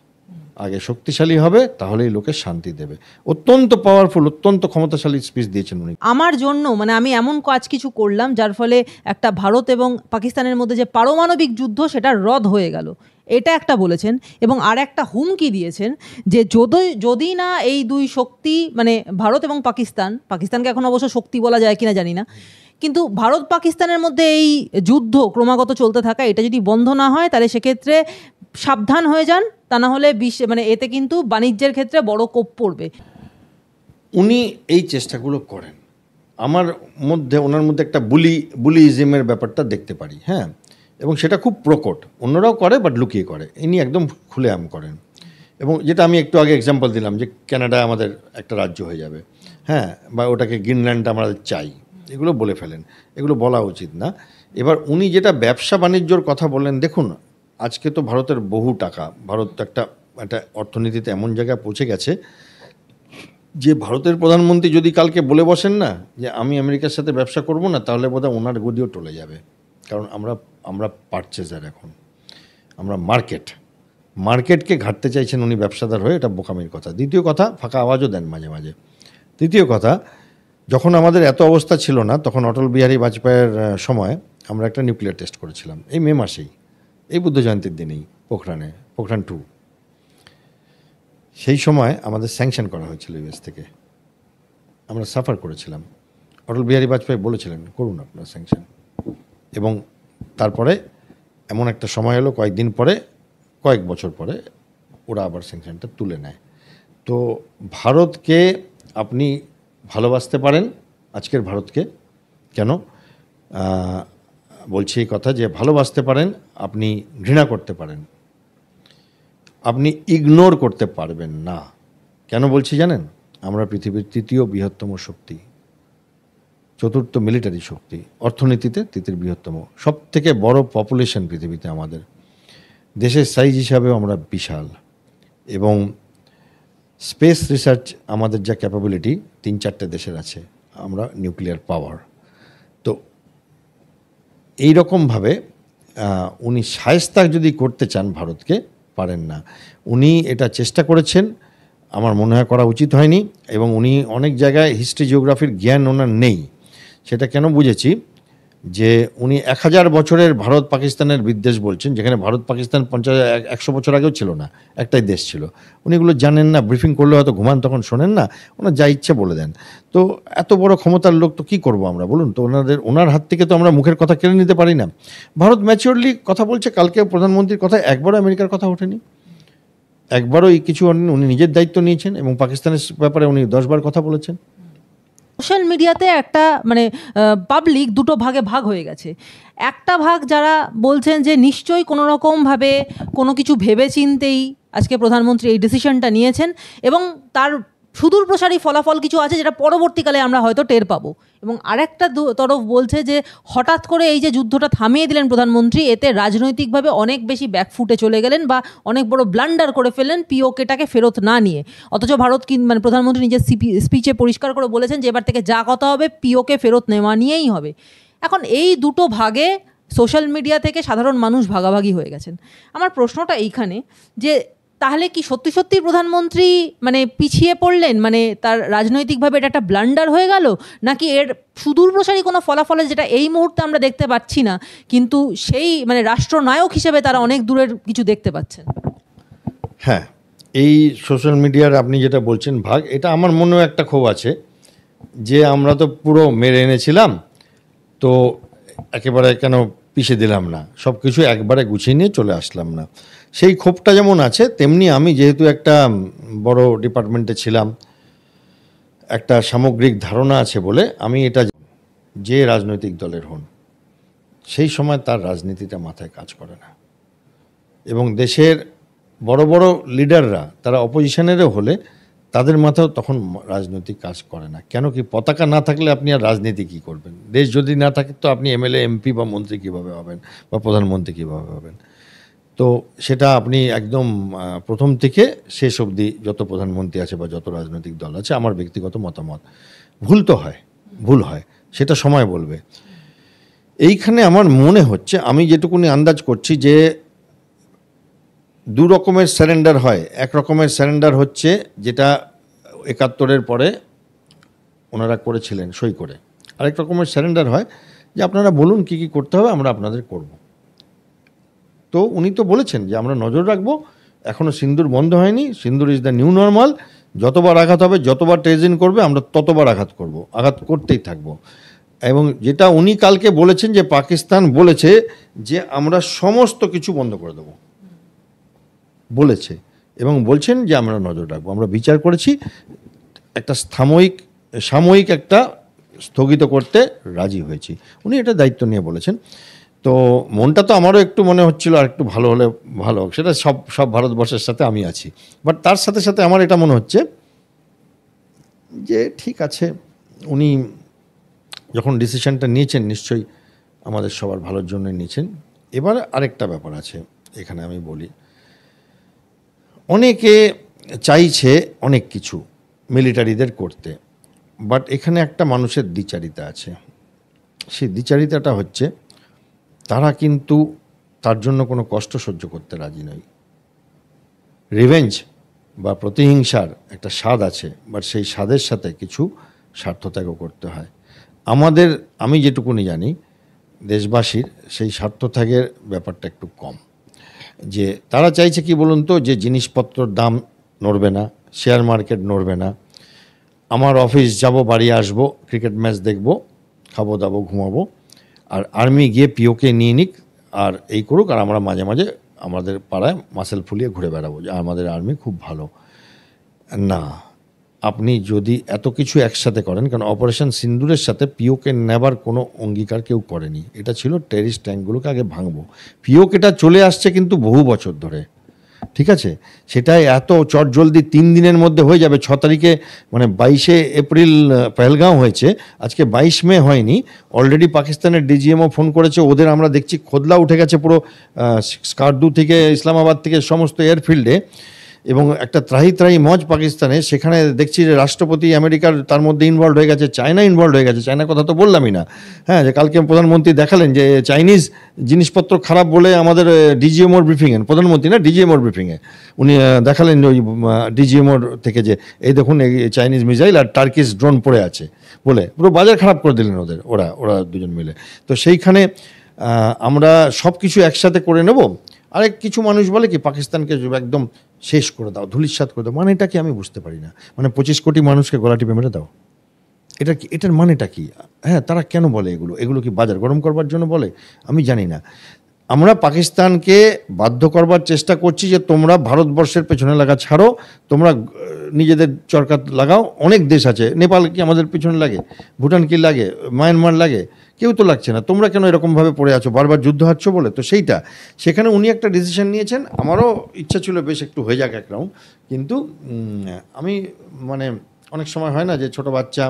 আগে শক্তিশালী হবে, তাহলেই লোকে শান্তি দেবে। অত্যন্ত পাওয়ারফুল, অত্যন্ত ক্ষমতাশালী স্পিচ দিয়েছেন উনি। আমার জন্য মানে আমি এমন কাজ কিছু করলাম যার ফলে একটা ভারত এবং পাকিস্তানের মধ্যে যে পারমাণবিক যুদ্ধ সেটা রদ হয়ে গেল, এটা একটা বলেছেন। এবং আর একটা হুমকি দিয়েছেন যে যদি না এই দুই শক্তি মানে ভারত এবং পাকিস্তানকে এখন অবশ্য শক্তি বলা যায় কিনা জানি না, কিন্তু ভারত পাকিস্তানের মধ্যে এই যুদ্ধ ক্রমাগত চলতে থাকা, এটা যদি বন্ধ না হয় তাহলে সেক্ষেত্রে সাবধান হয়ে যান, তা না হলে মানে এতে কিন্তু বাণিজ্যের ক্ষেত্রে বড় কোপ পড়বে। উনি এই চেষ্টাগুলো করেন। ওনার মধ্যে একটা বুলিইজমের ব্যাপারটা দেখতে পারি, হ্যাঁ, এবং সেটা খুব প্রকট। অন্যরাও করে, বাট লুকিয়ে করে, ইনি একদম খুলেআম করেন। এবং যেটা আমি একটু আগে এক্সাম্পল দিলাম যে কানাডা আমাদের একটা রাজ্য হয়ে যাবে, হ্যাঁ, বা ওটাকে গ্রিনল্যান্ড আমরা চাই, এগুলো বলে ফেলেন। এগুলো বলা উচিত না। এবার উনি যেটা ব্যবসা বাণিজ্যর কথা বললেন, দেখুন আজকে তো ভারতের বহু টাকা, ভারত একটা অর্থনীতিতে এমন জায়গায় পৌঁছে গেছে যে ভারতের প্রধানমন্ত্রী যদি কালকে বলে বসেন না যে আমি আমেরিকার সাথে ব্যবসা করব না, তাহলে বোধহয় ওনার গদিও টলে যাবে। কারণ আমরা পারচেজার, এখন আমরা মার্কেটকে ঘাটতে চাইছেন উনি ব্যবসাদার হয়ে, এটা বোকামির কথা। দ্বিতীয় কথা, ফাঁকা আওয়াজও দেন মাঝে মাঝে। তৃতীয় কথা, যখন আমাদের এত অবস্থা ছিল না, তখন অটল বিহারী বাজপেয়ীর সময় আমরা একটা নিউক্লিয়ার টেস্ট করেছিলাম, এই মে মাসেই, এই বুদ্ধ জয়ন্তীর দিনেই, পোখরান 2। সেই সময় আমাদের স্যাংশন করা হয়েছিল ইউএস থেকে, আমরা সাফার করেছিলাম। অটল বিহারী বাজপেয়ী বলেছিলেন করুন আপনার স্যাংশন, এবং তারপরে এমন একটা সময় হলো কয়েক বছর পরে ওরা আবার স্যাংশনটা তুলে নেয়। তো ভারতকে আপনি ভালোবাসতে পারেন, আজকের ভারতকে, কেন বলছি এই কথা, যে ভালোবাসতে পারেন, আপনি ঘৃণা করতে পারেন, আপনি ইগনোর করতে পারবেন না। কেন বলছি জানেন? আমরা পৃথিবীর তৃতীয় বৃহত্তম শক্তি, চতুর্থ মিলিটারি শক্তি, অর্থনীতিতে তৃতীয় বৃহত্তম, সব থেকে বড় পপুলেশন পৃথিবীতে আমাদের, দেশের সাইজ হিসাবেও আমরা বিশাল, এবং স্পেস রিসার্চ আমাদের যা ক্যাপাবিলিটি 3-4টে দেশের আছে, আমরা নিউক্লিয়ার পাওয়ার। তো এই রকমভাবে উনি শায়েস্তা যদি করতে চান ভারতকে, পারেন না। উনি এটা চেষ্টা করেছেন, আমার মনে হয় করা উচিত হয়নি, এবং উনি অনেক জায়গায় হিস্ট্রি জিওগ্রাফির জ্ঞান ওনার নেই। সেটা কেন বুঝেছি, যে উনি 1000 বছরের ভারত পাকিস্তানের বিদ্বেষ বলছেন, যেখানে ভারত পাকিস্তান 100 বছর আগেও ছিল না, একটাই দেশ ছিল। উনি এগুলো জানেন না, ব্রিফিং করলে হয়তো ঘুমান, তখন শোনেন না, ওনার যা ইচ্ছে বলে দেন। তো এত বড় ক্ষমতার লোক, তো কী করবো আমরা বলুন? তো ওনার হাত থেকে তো আমরা মুখের কথা কেড়ে নিতে পারি না। ভারত ম্যাচিওরলি কথা বলছে, কালকে প্রধানমন্ত্রীর কথা একবারও আমেরিকার কথা ওঠেনি, একবারও এই কিছু উনি নিজের দায়িত্ব নিয়েছেন, এবং পাকিস্তানের ব্যাপারে উনি 10 বার কথা বলেছেন। সোশ্যাল মিডিয়াতে একটা মানে পাবলিক দুটো ভাগে ভাগ হয়ে গেছে। একটা ভাগ যারা বলছেন যে নিশ্চয়ই কোনো রকমভাবে কোনো কিছু ভেবে চিন্তেই আজকে প্রধানমন্ত্রী এই ডিসিশনটা নিয়েছেন, এবং তার সুদূরপ্রসারী ফলাফল কিছু আছে যেটা পরবর্তীকালে আমরা হয়তো টের পাবো। এবং আরেকটা তরফ বলছে যে হঠাৎ করে এই যে যুদ্ধটা থামিয়ে দিলেন প্রধানমন্ত্রী, এতে রাজনৈতিকভাবে অনেক বেশি ব্যাকফুটে চলে গেলেন, বা অনেক বড় ব্লান্ডার করে ফেললেন পিওকেটাকে ফেরত না নিয়ে। অথচ মানে প্রধানমন্ত্রী নিজের স্পিচে পরিষ্কার করে বলেছেন যে এবার থেকে যা কথা হবে পিওকে ফেরত নেওয়া নিয়েই হবে। এখন এই দুটো ভাগে সোশ্যাল মিডিয়া থেকে সাধারণ মানুষ ভাগাভাগি হয়ে গেছেন। আমার প্রশ্নটা এইখানে যে তাহলে কি সত্যি সত্যি প্রধানমন্ত্রী মানে পিছিয়ে পড়লেন, মানে তার রাজনৈতিকভাবে এটা একটা ব্লান্ডার হয়ে গেল, নাকি এর সুদূরপ্রসারী কোনো ফলাফলে যেটা এই মুহূর্তে আমরা দেখতে পাচ্ছি না, কিন্তু সেই মানে রাষ্ট্রনায়ক হিসেবে তারা অনেক দূরের কিছু দেখতে পাচ্ছেন? হ্যাঁ, এই সোশ্যাল মিডিয়ার আপনি যেটা বলছেন ভাগ, এটা আমার মনেও একটা ক্ষোভ আছে, যে আমরা তো পুরো মেরে এনেছিলাম, তো একেবারে কেন পিছিয়ে দিলাম না, সব কিছু একবারে গুছিয়ে নিয়ে চলে আসলাম না। সেই ক্ষোভটা যেমন আছে, তেমনি আমি যেহেতু একটা বড় ডিপার্টমেন্টে ছিলাম, একটা সামগ্রিক ধারণা আছে বলে আমি এটা, যে রাজনৈতিক দলের হন, সেই সময় তার রাজনীতিটা মাথায় কাজ করে না। এবং দেশের বড় বড় লিডাররা, তারা অপোজিশনেরও হলে, তাদের মাথাও তখন রাজনৈতিক কাজ করে না। কেন কি, পতাকা না থাকলে আপনি আর রাজনীতি কী করবেন? দেশ যদি না থাকে, তো আপনি এমএলএ, এমপি বা মন্ত্রী কীভাবে হবেন, বা প্রধানমন্ত্রী কীভাবে হবেন? তো সেটা আপনি একদম প্রথম থেকে শেষ অবধি যত প্রধানমন্ত্রী আছে বা যত রাজনৈতিক দল আছে, আমার ব্যক্তিগত মতামত, ভুল তো হয়, ভুল হয়, সেটা সময় বলবে। এইখানে আমার মনে হচ্ছে, আমি যেটুকুনি আন্দাজ করছি, যে দু রকমের স্যারেন্ডার হয়। এক রকমের স্যারেন্ডার হচ্ছে যেটা ৭১-এর পরে ওনারা করেছিলেন সই করে। আরেক রকমের স্যারেন্ডার হয় যে আপনারা বলুন কী কী করতে হবে, আমরা আপনাদের করব। তো উনি তো বলেছেন যে আমরা নজর রাখবো, এখনও সিন্দুর বন্ধ হয়নি, সিন্দুর ইজ দ্য নিউ নর্মাল, যতবার আঘাত হবে, যতবার টেজিন করবে, আমরা ততবার আঘাত করব, আঘাত করতেই থাকবো। এবং যেটা উনি কালকে বলেছেন যে পাকিস্তান বলেছে যে আমরা সমস্ত কিছু বন্ধ করে দেবো, বলেছে, এবং বলছেন যে আমরা নজর রাখবো, আমরা বিচার করেছি, একটা সাময়িক একটা স্থগিত করতে রাজি হয়েছি। উনি এটা দায়িত্ব নিয়ে বলেছেন। তো মনটা তো আমারও একটু মনে হচ্ছিল আর একটু ভালো হলে ভালো হোক, সেটা সব ভারতবর্ষের সাথে আমি আছি। বাট তার সাথে সাথে আমার এটা মনে হচ্ছে যে ঠিক আছে, উনি যখন ডিসিশনটা নিয়েছেন নিশ্চয়ই আমাদের সবার ভালোর জন্য নিয়েছেন। এবার আরেকটা ব্যাপার আছে এখানে, আমি বলি, অনেকে চাইছে অনেক কিছু মিলিটারিদের করতে, বাট এখানে একটা মানুষের দ্বিচারিতা আছে। সেই দ্বিচারিতাটা হচ্ছে তারা কিন্তু তার জন্য কোনো কষ্ট সহ্য করতে রাজি নয়। রিভেঞ্জ বা প্রতিহিংসার একটা স্বাদ আছে, বাট সেই স্বাদের সাথে কিছু স্বার্থত্যাগও করতে হয়। আমি যেটুকুনি জানি, দেশবাসীর সেই স্বার্থত্যাগের ব্যাপারটা একটু কম। যে তারা চাইছে কি বলুন তো, যে জিনিসপত্রের দাম নড়বে না, শেয়ার মার্কেট নড়বে না, আমার অফিস যাব, বাড়ি আসবো, ক্রিকেট ম্যাচ দেখবো, খাবো দাবো, ঘুমাবো, আর আর্মি গিয়ে পিওকে নিয়ে নিক আর এই করুক, আর আমরা মাঝে মাঝে আমাদের পাড়ায় মাসেল ফুলিয়ে ঘুরে বেড়াবো যে আমাদের আর্মি খুব ভালো। না, আপনি যদি এত কিছু একসাথে করেন, কারণ অপারেশন সিন্দুরের সাথে পিওকে নেবার কোনো অঙ্গীকার কেউ করেনি। এটা ছিল টেরিস্ট ট্যাঙ্কগুলোকে আগে ভাঙবো। পিওকেটা চলে আসছে কিন্তু বহু বছর ধরে, ঠিক আছে? সেটাই এত চটজলদি 3 দিনের মধ্যে হয়ে যাবে। 6 তারিখে মানে 22শে এপ্রিল পেহেলগাঁও হয়েছে, আজকে 22 মে হয়নি। অলরেডি পাকিস্তানের ডিজিএমও ফোন করেছে, ওদের আমরা দেখছি খোদলা উঠে গেছে পুরো স্কারদু থেকে, ইসলামাবাদ থেকে, সমস্ত এয়ারফিল্ডে। এবং একটা ত্রাহি মজ পাকিস্তানে, সেখানে দেখছি যে রাষ্ট্রপতি আমেরিকার তার মধ্যে ইনভলভ হয়ে গেছে, চায়না ইনভলভ হয়ে গেছে। চায়নার কথা তো বললামই না, হ্যাঁ, যে কালকে প্রধানমন্ত্রী দেখালেন যে চাইনিজ জিনিসপত্র খারাপ বলে আমাদের ডিজিএমওর ব্রিফিংয়ে, প্রধানমন্ত্রী না ডিজিএমওর ব্রিফিংয়ে উনি দেখালেন ওই ডিজিএমওর থেকে যে এই দেখুন এই চাইনিজ মিসাইল আর টার্কিশ ড্রোন পড়ে আছে বলে পুরো বাজার খারাপ করে দিলেন ওরা দুজন মিলে। তো সেইখানে আমরা সব কিছু একসাথে করে নেব। আরেক কিছু মানুষ বলে কি পাকিস্তানকে একদম শেষ করে দাও, ধূলিসাৎ করে দাও। মানেটা কি আমি বুঝতে পারি না। মানে 25 কোটি মানুষকে গলা টিপে মেরে দাও, এটার মানেটা কি? হ্যাঁ, তারা কেন বলে এগুলো কি বাজার গরম করবার জন্য বলে? আমি জানি না। আমরা পাকিস্তানকে বাধ্য করবার চেষ্টা করছি যে তোমরা ভারতবর্ষের পেছনে লাগা ছাড়ো, তোমরা নিজেদের চরকা লাগাও। অনেক দেশ আছে, নেপাল কি আমাদের পেছনে লাগে? ভুটান কি লাগে? মায়ানমার লাগে? কেউ তো লাগছে না। তোমরা কেন এরকমভাবে পড়ে আছো, বারবার যুদ্ধ হারছো বলে? তো সেখানে উনি একটা ডিসিশন নিয়েছেন। আমারও ইচ্ছা ছিল বেশ একটু হয়ে যাক এক রাউন্ড, কিন্তু আমি মানে অনেক সময় হয় না যে ছোট বাচ্চা,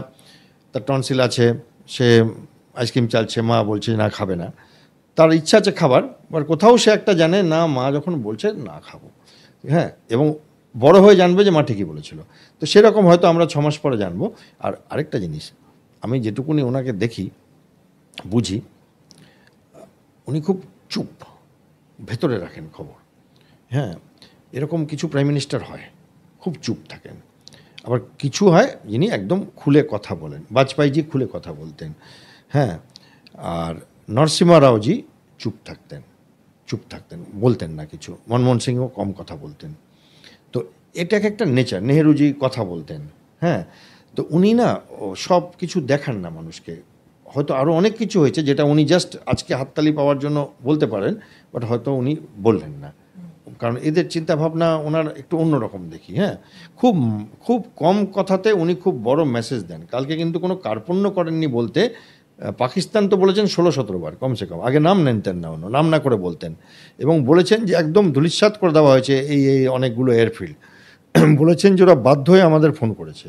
তার টনসিল আছে, সে আইসক্রিম চালছে, মা বলছে না খাবে না, তার ইচ্ছা আছে খাবার, বাট কোথাও সে একটা জানে না মা যখন বলছে না খাবো, হ্যাঁ, এবং বড় হয়ে জানবে যে মা ঠিকই বলেছিল। তো সেরকম হয়তো আমরা 6 মাস পরে জানবো। আর আরেকটা জিনিস, আমি যেটুকুনি ওনাকে দেখি বুঝি, উনি খুব চুপ, ভেতরে রাখেন খবর। হ্যাঁ, এরকম কিছু প্রাইম মিনিস্টার হয়, খুব চুপ থাকেন। আবার কিছু হয় যিনি একদম খুলে কথা বলেন। বাজপেয়ীজি খুলে কথা বলতেন, হ্যাঁ, আর নরসিমা রাওজি চুপ থাকতেন, বলতেন না কিছু। মনমোহন সিংও কম কথা বলতেন। তো এটাকে একটা নেচার। নেহেরুজি কথা বলতেন, হ্যাঁ। তো উনি না সব কিছু দেখান না মানুষকে। হয়তো আরও অনেক কিছু হয়েছে যেটা উনি জাস্ট আজকে হাততালি পাওয়ার জন্য বলতে পারেন, বাট হয়তো উনি বললেন না, কারণ এদের চিন্তাভাবনা ওনার একটু অন্যরকম দেখি। হ্যাঁ, খুব কম কথাতে উনি খুব বড় মেসেজ দেন। কালকে কিন্তু কোনো কার্পণ্য করেননি বলতে। পাকিস্তান তো বলেছেন 16-17 বার কমসে কম। আগে নাম নিতেন না, নাম না করে বলতেন, এবং বলেছেন যে একদম ধূলিসাৎ করে দেওয়া হয়েছে এই অনেকগুলো এয়ারফিল্ড। বলেছেন যে ওরা বাধ্য হয়ে আমাদের ফোন করেছে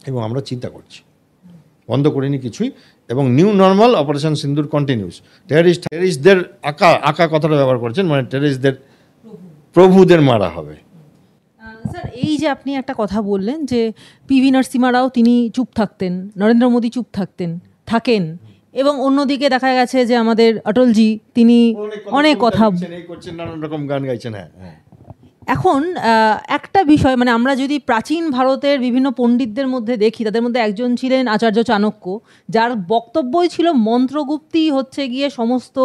এবং আমরা চিন্তা করছি, বন্ধ করিনি কিছুই। এবং নিউ নর্মাল অপারেশন সিন্দুর কন্টিনিউস। টেররিস্টদের আঁকা কথাটা ব্যবহার করেছেন, মানে টেররিস্টদের প্রভুদের মারা হবে। স্যার, এই যে আপনি একটা কথা বললেন যে পিভি নরসিমহা রাও তিনি চুপ থাকতেন, নরেন্দ্র মোদী চুপ থাকেন, এবং অন্যদিকে দেখা গেছে যে আমাদের অটলজি তিনি অনেক কথা করছেন, নানান রকম গান গাইছেন। হ্যাঁ, এখন একটা বিষয়, মানে আমরা যদি প্রাচীন ভারতের বিভিন্ন পণ্ডিতদের মধ্যে দেখি, তাদের মধ্যে একজন ছিলেন আচার্য চাণক্য, যার বক্তব্যই ছিল মন্ত্রগুপ্তি হচ্ছে গিয়ে সমস্ত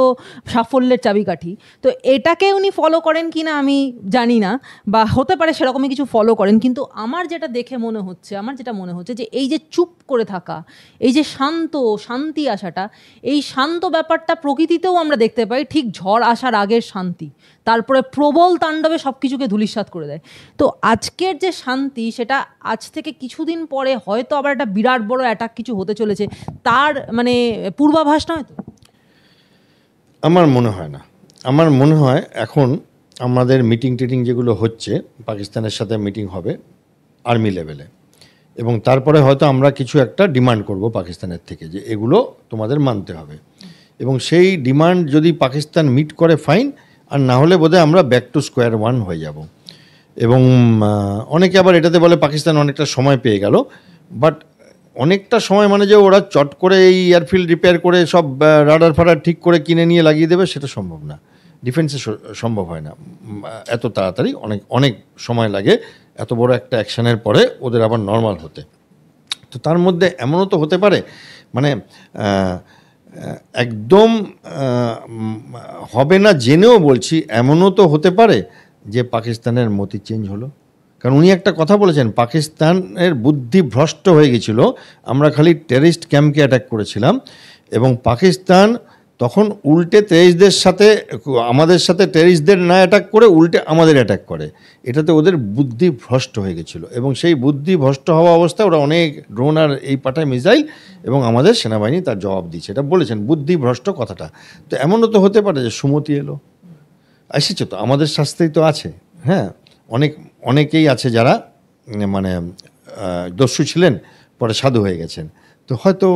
সাফল্যের চাবিকাঠি। তো এটাকে উনি ফলো করেন কি না আমি জানি না, বা হতে পারে সেরকমই কিছু ফলো করেন, কিন্তু আমার যেটা মনে হচ্ছে যে এই যে চুপ করে থাকা, এই যে শান্তি আসাটা, এই শান্ত ব্যাপারটা প্রকৃতিতেও আমরা দেখতে পাই, ঠিক ঝড় আসার আগের শান্তি, তারপরে প্রবল তাণ্ডবে সব কিছুকে ধূলিসাৎ করে দেয়। তো আজকের যে শান্তি, সেটা আজ থেকে কিছুদিন পরে হয়তো আবার একটা বিরাট বড় অ্যাটাক কিছু হতে চলেছে, তার মানে পূর্বাভাস নয় তো? আমার মনে হয় না। আমার মনে হয় এখন আমাদের মিটিং যেগুলো হচ্ছে, পাকিস্তানের সাথে মিটিং হবে আর্মি লেভেলে, এবং তারপরে হয়তো আমরা কিছু একটা ডিমান্ড করব পাকিস্তানের থেকে যে এগুলো তোমাদের মানতে হবে, এবং সেই ডিমান্ড যদি পাকিস্তান মিট করে ফাইন, আর না হলে বোধহয় আমরা ব্যাক টু স্কোয়ার ওয়ান হয়ে যাব। এবং অনেকে আবার এটাতে বলে পাকিস্তান অনেকটা সময় পেয়ে গেল, বাট অনেকটা সময় মানে যে ওরা চট করে এই এয়ারফিল্ড রিপেয়ার করে সব রাডার ফাডার ঠিক করে কিনে নিয়ে লাগিয়ে দেবে, সেটা সম্ভব না। ডিফেন্সে সম্ভব হয় না এত তাড়াতাড়ি, অনেক সময় লাগে এত বড় একটা অ্যাকশনের পরে ওদের আবার নর্মাল হতে। তো তার মধ্যে এমনও তো হতে পারে, মানে একদম হবে না জেনেও বলছি, এমনও তো হতে পারে যে পাকিস্তানের মতি চেঞ্জ হলো। কারণ উনি একটা কথা বলেছেন, পাকিস্তানের বুদ্ধি ভ্রষ্ট হয়ে গেছিল, আমরা খালি টেররিস্ট ক্যাম্পকে অ্যাটাক করেছিলাম, এবং পাকিস্তান তখন উল্টে টেররিস্টদের সাথে, আমাদের সাথে টেররিস্টদের না অ্যাটাক করে উল্টে আমাদের অ্যাটাক করে। এটাতে ওদের বুদ্ধি ভ্রষ্ট হয়ে গেছিলো, এবং সেই বুদ্ধি ভ্রষ্ট হওয়া অবস্থায় ওরা অনেক ড্রোন আর এই পাঠায় মিসাইল, এবং আমাদের সেনাবাহিনী তার জবাব দিচ্ছে। এটা বলেছেন বুদ্ধি ভ্রষ্ট কথাটা। তো এমনও তো হতে পারে যে সুমতি এলো, এসেছে তো আমাদের শাস্ত্রেই তো আছে। হ্যাঁ, অনেকেই আছে যারা মানে দস্যু ছিলেন, পরে সাধু হয়ে গেছেন। তো হয়তো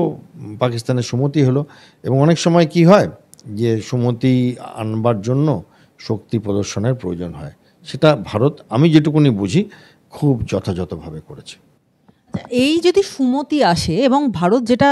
পাকিস্তানের সুমতি হলো। এবং অনেক সময় কি হয় যে সুমতি আনবার জন্য শক্তি প্রদর্শনের প্রয়োজন হয়, সেটা ভারত, আমি যেটুকুনি বুঝি, খুব যথাযথভাবে করেছে। এই যদি সুমতি আসে, এবং ভারত যেটা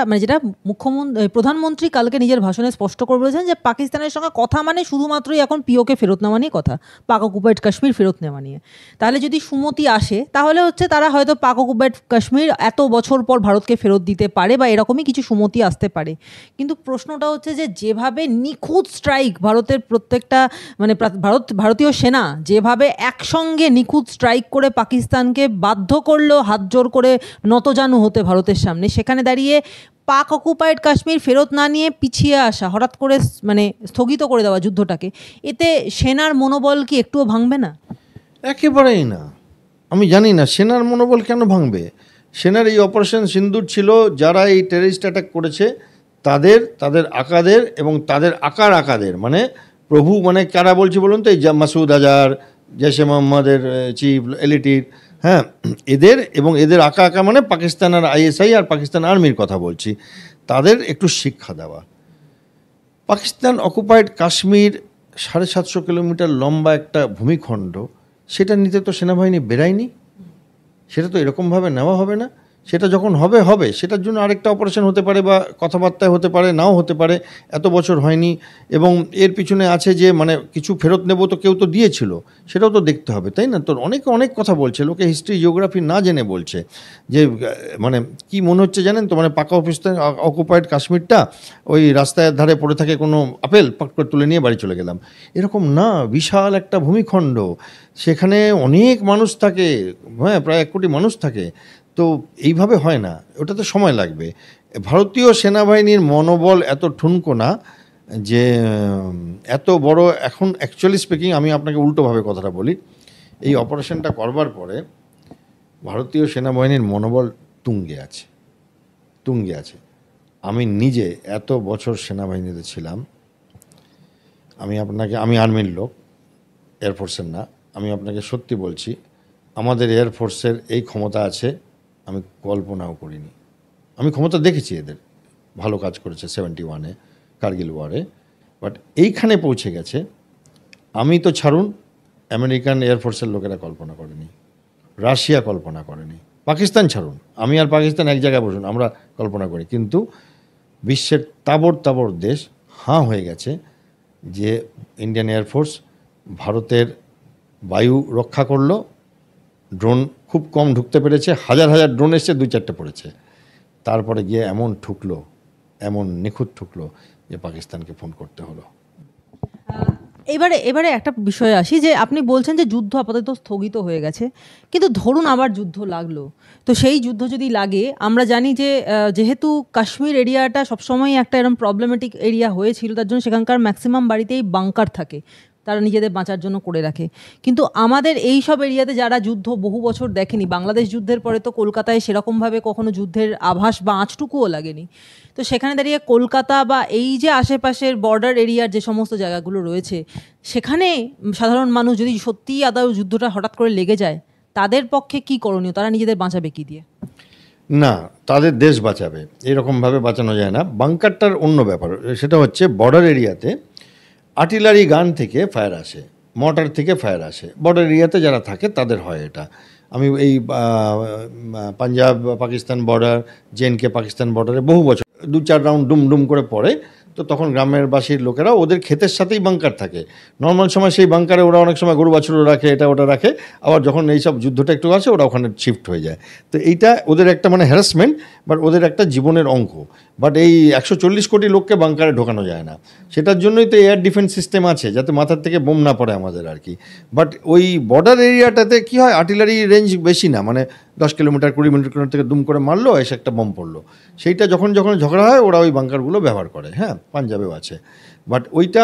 প্রধানমন্ত্রী কালকে নিজের ভাষণে স্পষ্ট করে বলেছেন যে পাকিস্তানের সঙ্গে কথা মানে শুধুমাত্রই এখন পিওকে ফেরত নেওয়া নিয়ে কথা, পাক অকুপাইড কাশ্মীর ফেরত নেওয়া নিয়ে। তাহলে যদি সুমতি আসে, তাহলে হচ্ছে তারা হয়তো পাক অকুপাইড কাশ্মীর এত বছর পর ভারতকে ফেরত দিতে পারে, বা এরকমই কিছু সুমতি আসতে পারে। কিন্তু প্রশ্নটা হচ্ছে যে যেভাবে নিখুঁত স্ট্রাইক ভারতের প্রত্যেকটা, মানে ভারতীয় সেনা যেভাবে একসঙ্গে নিখুঁত স্ট্রাইক করে পাকিস্তানকে বাধ্য করলো হাত জোর করে নতজানু হতে ভারতের সামনে, সেখানে দাঁড়িয়ে পাক অকুপাইড কাশ্মীর ফেরত না নিয়ে পিছিয়ে আসা, হঠাৎ করে মানে স্থগিত করে দেওয়া যুদ্ধটাকে, এতে সেনার মনোবল কি একটুও ভাঙবে না? একেবারেই না। আমি জানি না সেনার মনোবল কেন ভাঙবে। সেনার এই অপারেশন সিন্দুর ছিল, যারা এই টেররিস্ট অ্যাটাক করেছে তাদের আকাদের, এবং তাদের আকাদের মানে প্রভু, মানে কারা বলছি বলুন তো, এই মাসুদ আজহার, জৈশে মোহাম্মদের চিফ, এলিটির, হ্যাঁ, এদের আঁকা মানে পাকিস্তান আর ISI আর পাকিস্তান আর্মির কথা বলছি, তাদের একটু শিক্ষা দেওয়া। পাকিস্তান অকুপাইড কাশ্মীর 750 কিলোমিটার লম্বা একটা ভূমিখণ্ড, সেটা নিতে তো সেনাবাহিনী বেরায়নি, সেটা তো এরকমভাবে নেওয়া হবে না। সেটা যখন হবে সেটার জন্য আরেকটা অপারেশন হতে পারে, বা কথাবার্তায় হতে পারে, নাও হতে পারে, এত বছর হয়নি। এবং এর পিছনে আছে যে মানে কিছু ফেরত নেব, তো কেউ তো দিয়েছিল, সেটাও তো দেখতে হবে, তাই না? তো অনেক কথা বলছে, লোকে হিস্ট্রি জিওগ্রাফি না জেনে বলছে যে মানে কি মনে হচ্ছে জানেন তো, মানে পাকা অকুপাইড কাশ্মীরটা ওই রাস্তার ধারে পড়ে থাকে কোনো আপেল, পাক করে তুলে নিয়ে বাড়ি চলে গেলাম, এরকম না। বিশাল একটা ভূমিখণ্ড, সেখানে অনেক মানুষ থাকে, হ্যাঁ, প্রায় 1 কোটি মানুষ থাকে। তো এইভাবে হয় না, ওটাতে সময় লাগবে। ভারতীয় সেনাবাহিনীর মনোবল এত ঠুনকো না যে এত বড়। এখন অ্যাকচুয়ালি স্পিকিং, আমি আপনাকে উল্টোভাবে কথাটা বলি, এই অপারেশনটা করবার পরে ভারতীয় সেনাবাহিনীর মনোবল তুঙ্গে আছে। আমি নিজে এত বছর সেনাবাহিনীতে ছিলাম, আমি আর্মির লোক, এয়ারফোর্সের না। আমি আপনাকে সত্যি বলছি, আমাদের এয়ারফোর্সের এই ক্ষমতা আছে আমি কল্পনাও করিনি। আমি ক্ষমতা দেখেছি, এদের ভালো কাজ করেছে 71-এ কার্গিল ওয়ারে, বাট এইখানে পৌঁছে গেছে। আমি তো ছাড়ুন, আমেরিকান এয়ারফোর্সের লোকেরা কল্পনা করেনি, রাশিয়া কল্পনা করেনি, পাকিস্তান ছাড়ুন, আমি আর পাকিস্তান এক জায়গায় বসুন, আমরা কল্পনা করি। কিন্তু বিশ্বের তাবড় তাবড় দেশ হাঁ হয়ে গেছে যে ইন্ডিয়ান এয়ারফোর্স ভারতের বায়ু রক্ষা করলো, ড্রোন খুব কম ঢুকতে পেরেছে, হাজার হাজার ড্রোন এসছে, 2-4টে পড়েছে, তারপরে গিয়ে এমন ঠুকলো, এমন নিখুঁত ঠুকলো যে পাকিস্তানকে ফোন করতে হলো। এবারে একটা বিষয়ে আসি, যে আপনি বলছেন যে যুদ্ধ আপাতত স্থগিত হয়ে গেছে, কিন্তু ধরুন আবার যুদ্ধ লাগলো, তো সেই যুদ্ধ যদি লাগে, আমরা জানি যে যেহেতু কাশ্মীর এরিয়াটা সবসময় একটা এরকম প্রবলেমেটিক এরিয়া হয়েছিল, তার জন্য সেখানকার ম্যাক্সিমাম বাড়িতেই বাংকার থাকে, তারা নিজেদের বাঁচার জন্য করে রাখে। কিন্তু আমাদের এই সব এরিয়াতে যারা যুদ্ধ বহু বছর দেখেনি, বাংলাদেশ যুদ্ধের পরে তো কলকাতায় সেরকমভাবে কখনো যুদ্ধের আভাস বা আঁচটুকুও লাগেনি, তো সেখানে দাঁড়িয়ে কলকাতা বা এই যে আশেপাশের বর্ডার এরিয়ার যে সমস্ত জায়গাগুলো রয়েছে, সেখানে সাধারণ মানুষ যদি সত্যিই আদৌ যুদ্ধটা হঠাৎ করে লেগে যায়, তাদের পক্ষে কি করণীয়? তারা নিজেদের বাঁচাবে কি দিয়ে? না, তাদের দেশ বাঁচাবে, এরকমভাবে বাঁচানো যায় না। বাংকারটার অন্য ব্যাপার, সেটা হচ্ছে বর্ডার এরিয়াতে আর্টিলারি গান থেকে ফায়ার আসে, মর্টার থেকে ফায়ার আসে, বর্ডার এরিয়াতে যারা থাকে তাদের হয় এটা। আমি এই পাঞ্জাব পাকিস্তান বর্ডার, জেএনকে পাকিস্তান বর্ডারে বহু বছর 2-4 রাউন্ড ডুম ডুম করে পড়ে, তো তখন গ্রামের বাসীর লোকেরা ওদের ক্ষেতের সাথেই বাংকার থাকে, নর্মাল সময় সেই বাংকারে ওরা অনেক সময় গরু বাছুরও রাখে, এটা ওটা রাখে, আবার যখন এইসব যুদ্ধটা একটু আসে ওরা ওখানে শিফট হয়ে যায়। তো এইটা ওদের একটা মানে হ্যারাসমেন্ট, বাট ওদের একটা জীবনের অঙ্ক। বাট এই 140 কোটি লোককে বাংকারে ঢোকানো যায় না, সেটার জন্যই তো এয়ার ডিফেন্স সিস্টেম আছে, যাতে মাথার থেকে বোম না পড়ে আমাদের আর কি। বাট ওই বর্ডার এরিয়াটাতে কি হয়, আর্টিলারি রেঞ্জ বেশি না, মানে 10 কিলোমিটার 20 কিলোমিটার থেকে দুম করে মারলো, এসে একটা বোম পড়লো, সেইটা যখন যখন ঝগড়া হয় ওরা ওই বাংকারগুলো ব্যবহার করে। হ্যাঁ, পাঞ্জাবেও আছে, বাট ওইটা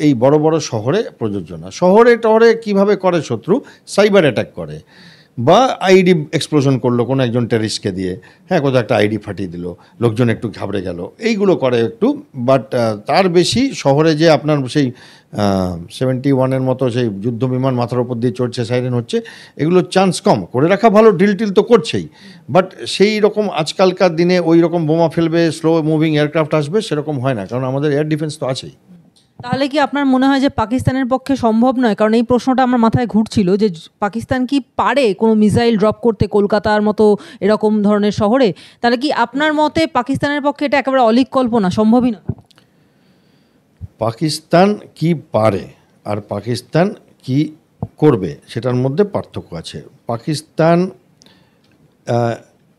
এই বড় বড় শহরে প্রযোজ্য না। শহরে টহরে কীভাবে করে শত্রু, সাইবার অ্যাটাক করে, বা আইডি এক্সপ্লোশন করলো কোনো একজন টেরিস্টকে দিয়ে, হ্যাঁ, কোথাও একটা আইডি ফাটিয়ে দিল, লোকজন একটু ঘাবড়ে গেল, এইগুলো করে একটু। বাট তার বেশি শহরে যে আপনার সেই 71-এর মতো সেই যুদ্ধ বিমান মাথার ওপর দিয়ে চড়ছে, সাইরেন হচ্ছে, এগুলো চান্স কম। করে রাখা ভালো, ড্রিল টিল তো করছেই, বাট সেই রকম আজকালকার দিনে ওই রকম বোমা ফেলবে, স্লো মুভিং এয়ারক্রাফট আসবে, সেরকম হয় না, কারণ আমাদের এয়ার ডিফেন্স তো আছেই। তাহলে কি আপনার মনে হয় যে পাকিস্তানের পক্ষে সম্ভব নয়? কারণ এই প্রশ্নটা আমার মাথায় ঘুরছিল যে পাকিস্তান কি পারে কোনো মিসাইল ড্রপ করতে কলকাতার মতো এরকম ধরনের শহরে? তাহলে কি আপনার মতে পাকিস্তানের পক্ষে এটা একেবারে অলীক কল্পনা, সম্ভবই না? পাকিস্তান কি পারে আর পাকিস্তান কি করবে সেটার মধ্যে পার্থক্য আছে। পাকিস্তান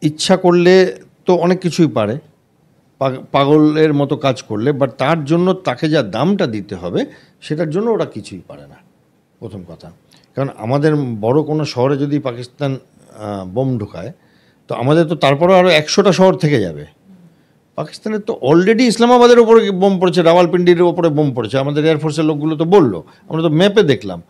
ইচ্ছা করলে তো অনেক কিছুই পারে, পাগলের মতো কাজ করলে, বাট তার জন্য তাকে যা দামটা দিতে হবে সেটার জন্য ওরা কিছুই পারে না, প্রথম কথা। কারণ আমাদের বড় কোনো শহরে যদি পাকিস্তান বোম ঢোকায়, তো আমাদের তো তারপরে আরও 100টা শহর থেকে যাবে। পাকিস্তানের তো অলরেডি ইসলামাবাদের ওপরে বোম পড়েছে, রাওয়ালপিন্ডির ওপরে বোম পড়েছে, আমাদের এয়ারফোর্সের লোকগুলো তো বললো, আমরা তো ম্যাপে দেখলাম।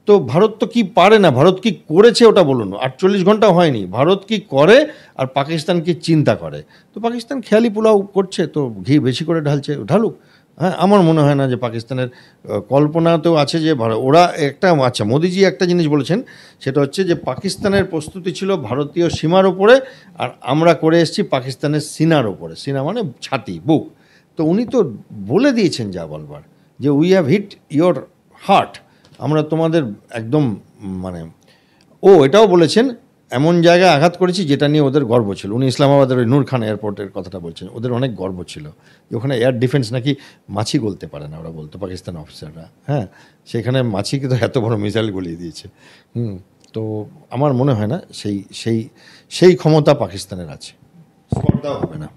তো ভারত তো কি পারে না, ভারত কি করেছে ওটা বলুন। 48 ঘন্টা হয়নি, ভারত কি করে আর পাকিস্তান কি চিন্তা করে। তো পাকিস্তান খেয়ালি পোলাও করছে, তো ঘি বেশি করে ঢালুক। হ্যাঁ, আমার মনে হয় না যে পাকিস্তানের কল্পনাতেও আছে যে ওরা একটা, আচ্ছা, মোদিজি একটা জিনিস বলেছেন, সেটা হচ্ছে যে পাকিস্তানের প্রস্তুতি ছিল ভারতীয় সীমার ওপরে, আর আমরা করে এসেছি পাকিস্তানের সিনার ওপরে, সিনা মানে ছাতি, বুক। তো উনি তো বলে দিয়েছেন যা বলবার, যে we have hit your heart, আমরা তোমাদের একদম মানে, এটাও বলেছেন এমন জায়গায় আঘাত করেছি যেটা নিয়ে ওদের গর্ব ছিল। উনি ইসলামাবাদের ওই নূর খান এয়ারপোর্টের কথাটা বলছেন, ওদের অনেক গর্ব ছিল যে ওখানে এয়ার ডিফেন্স নাকি মাছি গলতে পারে না, ওরা বলতো পাকিস্তান অফিসাররা। হ্যাঁ, সেখানে মাছি কিন্তু এত বড় মিসাইল গলিয়ে দিয়েছে। তো আমার মনে হয় না সেই সেই সেই ক্ষমতা পাকিস্তানের আছে, স্পর্ধাও হবে না।